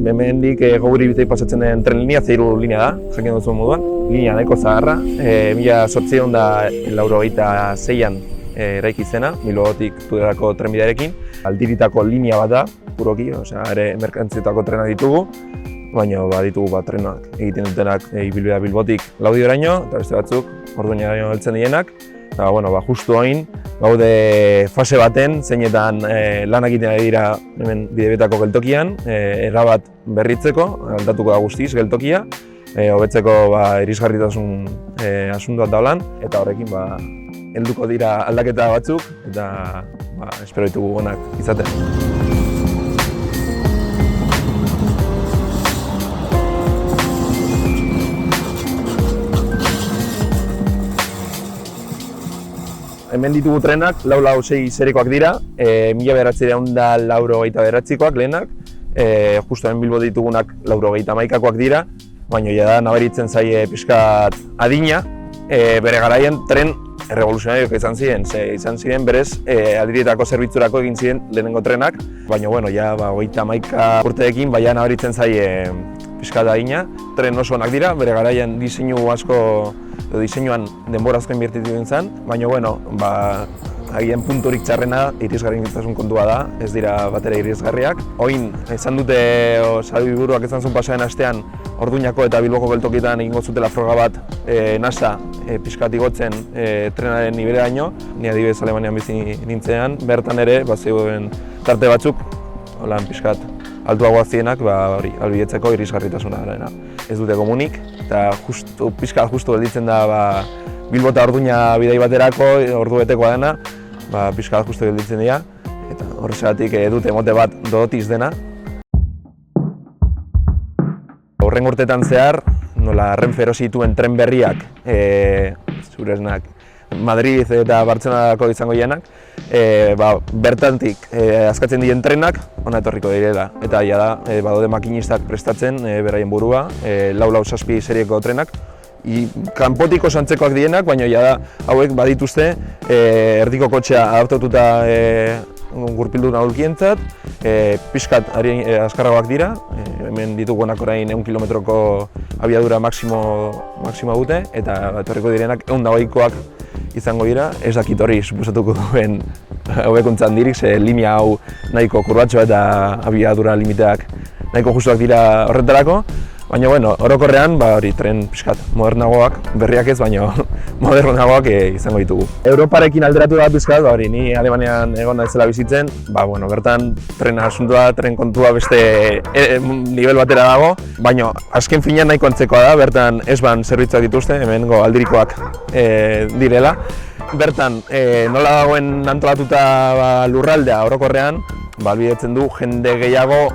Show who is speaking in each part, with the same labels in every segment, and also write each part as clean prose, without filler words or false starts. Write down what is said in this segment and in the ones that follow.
Speaker 1: Hemendik Goguri bitai pasatzen den tren linea, 3 linea da, jakin duzuen moduan. Linea nahiko zaharra, 1886an eraiki zena, Bilbotik Tudelako trenbidearekin. Aldiritako linea bat da, puroki, ere merkantzietako trenak ditugu, baina ditugu trenak egiten dutenak ibilbidea Bilbotik Laudioraino, eta beste batzuk Orduñaraino heltzen dienak. Eta, justu hain, gaude fase baten, zeinetan lan egiten ari dira hemen Bidebetako geltokian, erabat berritzeko, aldatuko da guztiz geltokia, hobetzeko irisgarritasun asuntoak daulan, eta horrekin helduko dira aldaketa batzuk, eta espero ditugu onak izaten. Hemen ditugu trenak, 446 serikoak dira, 1989koak lehenak, justu hemen Bilbo ditugunak 431koak dira, baina da nabaritzen zaie pixkat adina, bere garaian tren errevoluzionarioak izan ziren berez aldirietako zerbitzurako egin ziren lehenengo trenak, baina 31 urteekin nabaritzen zaie pixkat adina. Tren oso onak dira, bere garaian diseinuan denbora asko inbertitu egin zen, baina agian punturik txarrena irisgarritasun kontua da, ez dira batere irisgarriak. Oin, esan dute Sailburuak esan zuen pasaren astean Orduñako eta Bilboko geltokietan egingo zutela froga bat NASA pixkat igotzen trenaren nibeleraino. Ni adibidez Alemanian bizi nintzean, bertan ere zeuden tarte batzuk pixkat altuagoak zienak ahalbidetzeko irisgarritasuna dela. Ez dute komunik, eta pixkat justu gelditzen da Bilbo eta Orduña bidai baterako, ordu betekoa dena, pixkat justu gelditzen dira, eta horrexegatik dute mote bat dotiz dena. Horren urtetan zehar, nola Renfe erosi dituen tren berriak, zuresnak, Madrid eta Bartzelonako izango direnak, bertantik askatzen diren trenak hona etorriko direla. Eta badaude makinistak prestatzen beraien burua, 447 serieko trenak. Kanpotik oso antzekoak direnak, baina hauek badituzte erdiko kotxea adaptatuta gurpildun aholkientzat, pixkat azkarragoak dira, hemen ditugunak orain 100 kilometroko abiadura maksimoa dute, eta etorriko direnak 120koak izango dira. Ez dakit hori suposatuko duen hobekuntza handirik, ze linea hau nahiko kurbatxoa eta abiadura limiteak nahiko justuak dira horretarako. Baina, orokorrean, tren pixkat modernagoak, berriak ez, baina modernagoak izango ditugu. Europarekin alderatu da pixkat, ni Alemanian egon naizela bizitzen, bertan tren asuntua, tren kontua beste nivel batera dago, baina azken finean nahiko antzekoa da, bertan S-Bahn zerbitzuak dituzte, hemengo aldirikoak direla. Bertan, nola dagoen antolatuta lurraldea orokorrean, ahalbidetzen du jende gehiago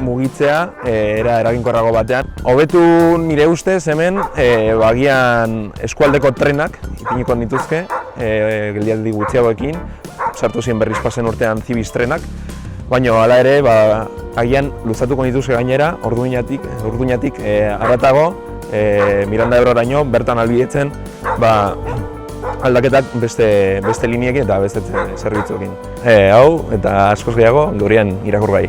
Speaker 1: mugitzea eraginkorrago batean. Hobetu nire ustez hemen agian eskualdeko trenak ipiniko nituzke geldialdi gutxiagoekin, sartu ziren berriz pasen urtean Cibis trenak, baina hala ere agian luzatuko nituzke gainera Orduñatik haratago Miranda Ebroraino bertan ahalbidetzen aldaketak beste liniekin eta beste zerbitzuekin. Hau eta askoz gehiago Lurien irakurgai.